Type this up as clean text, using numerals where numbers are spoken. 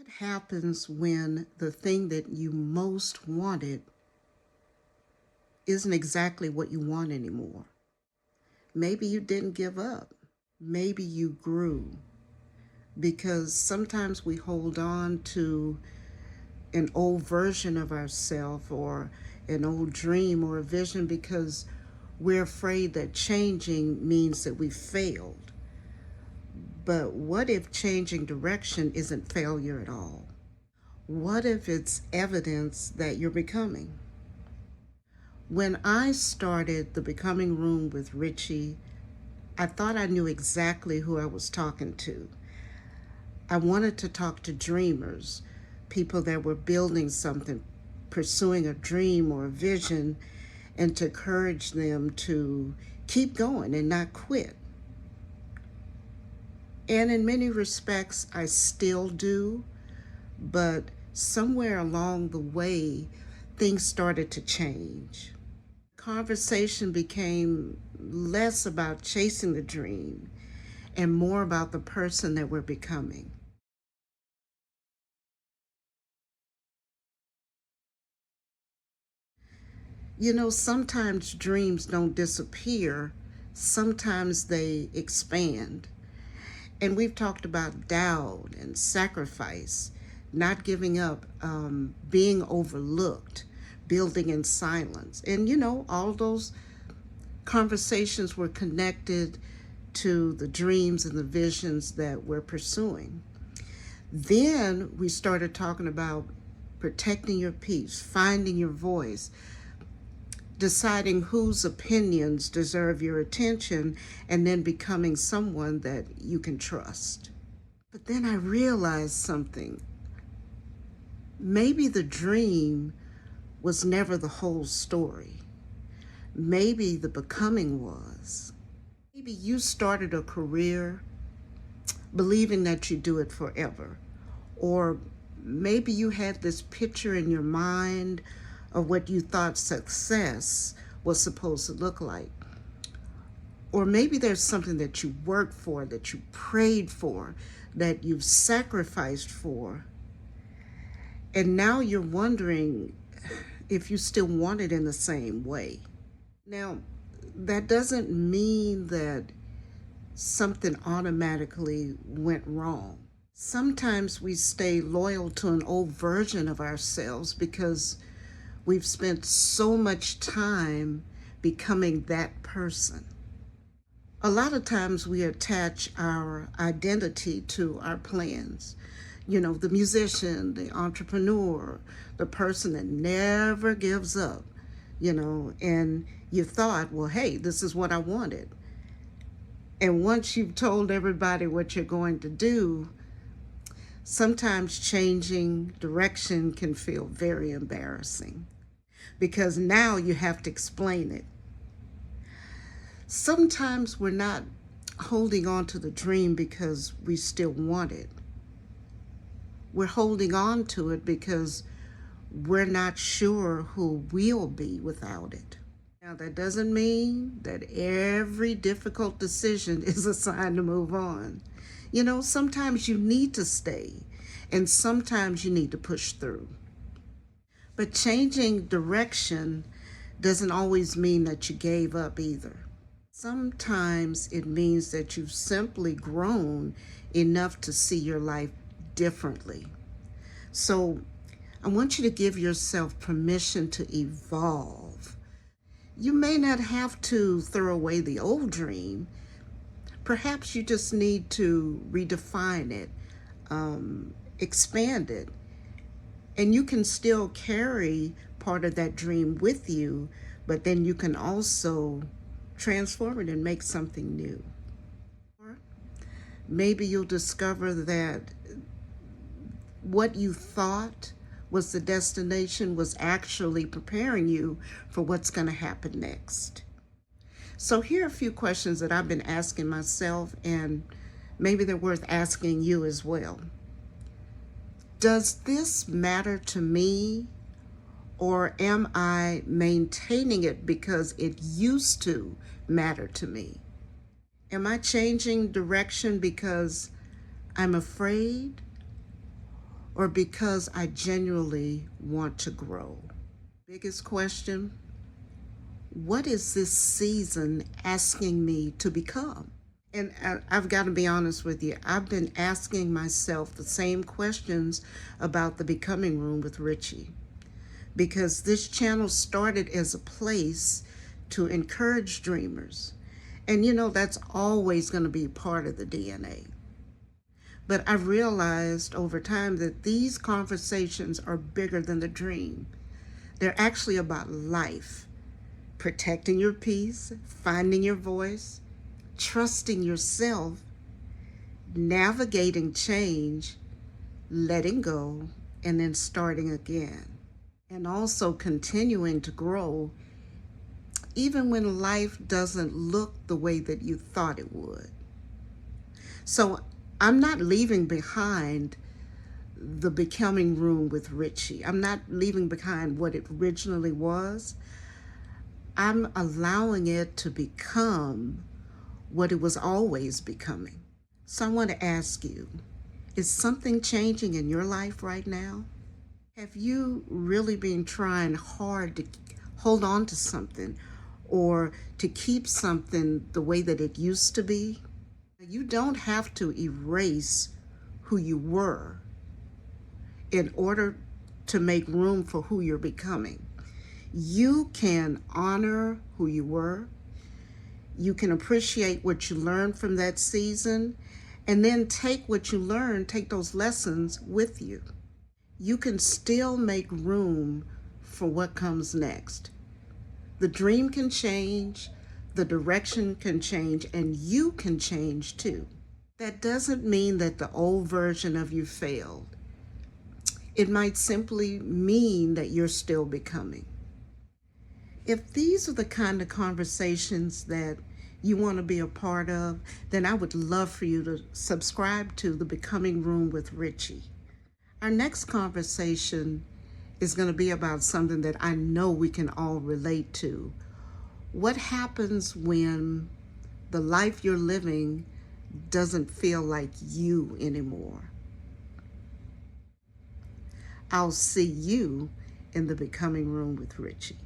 What happens when the thing that you most wanted isn't exactly what you want anymore? Maybe you didn't give up. Maybe you grew. Because sometimes we hold on to an old version of ourselves or an old dream or a vision because we're afraid that changing means that we failed. But what if changing direction isn't failure at all? What if it's evidence that you're becoming? When I started the Becoming Room with Ritchie, I thought I knew exactly who I was talking to. I wanted to talk to dreamers, people that were building something, pursuing a dream or a vision, and to encourage them to keep going and not quit. And in many respects, I still do, but somewhere along the way, things started to change. Conversation became less about chasing the dream and more about the person that we're becoming. You know, sometimes dreams don't disappear, sometimes they expand. And we've talked about doubt and sacrifice, not giving up, being overlooked, building in silence. And, you know, all those conversations were connected to the dreams and the visions that we're pursuing. Then we started talking about protecting your peace, finding your voice, deciding whose opinions deserve your attention, and then becoming someone that you can trust. But then I realized something. Maybe the dream was never the whole story. Maybe the becoming was. Maybe you started a career believing that you do it forever. Or maybe you had this picture in your mind of what you thought success was supposed to look like. Or maybe there's something that you worked for, that you prayed for, that you've sacrificed for. And now you're wondering if you still want it in the same way. Now, that doesn't mean that something automatically went wrong. Sometimes we stay loyal to an old version of ourselves because we've spent so much time becoming that person. A lot of times we attach our identity to our plans. You know, the musician, the entrepreneur, the person that never gives up, you know, and you thought, well, hey, this is what I wanted. And once you've told everybody what you're going to do, sometimes changing direction can feel very embarrassing because now you have to explain it. Sometimes we're not holding on to the dream because we still want it. We're holding on to it because we're not sure who we'll be without it. Now, that doesn't mean that every difficult decision is a sign to move on. You know, sometimes you need to stay, and sometimes you need to push through. But changing direction doesn't always mean that you gave up either. Sometimes it means that you've simply grown enough to see your life differently. So I want you to give yourself permission to evolve. You may not have to throw away the old dream. Perhaps you just need to redefine it, expand it, and you can still carry part of that dream with you, but then you can also transform it and make something new. Or maybe you'll discover that what you thought was the destination was actually preparing you for what's going to happen next. So here are a few questions that I've been asking myself, and maybe they're worth asking you as well. Does this matter to me, or am I maintaining it because it used to matter to me? Am I changing direction because I'm afraid, or because I genuinely want to grow? Biggest question, what is this season asking me to become? And I've got to be honest with you, I've been asking myself the same questions about the Becoming Room with Ritchie, because this channel started as a place to encourage dreamers. And that's always going to be part of the DNA. But I've realized over time that these conversations are bigger than the dream. They're actually about life, protecting your peace, finding your voice, trusting yourself, navigating change, letting go, and then starting again. And also continuing to grow even when life doesn't look the way that you thought it would. So I'm not leaving behind the Becoming Room with Ritchie. I'm not leaving behind what it originally was. I'm allowing it to become what it was always becoming. So I want to ask you, is something changing in your life right now? Have you really been trying hard to hold on to something or to keep something the way that it used to be? You don't have to erase who you were in order to make room for who you're becoming. You can honor who you were. You can appreciate what you learned from that season, and then take what you learned, take those lessons with you. You can still make room for what comes next. The dream can change, the direction can change, and you can change too. That doesn't mean that the old version of you failed. It might simply mean that you're still becoming. If these are the kind of conversations that you want to be a part of, then I would love for you to subscribe to the Becoming Room with Ritchie. Our next conversation is going to be about something that I know we can all relate to. What happens when the life you're living doesn't feel like you anymore? I'll see you in the Becoming Room with Ritchie.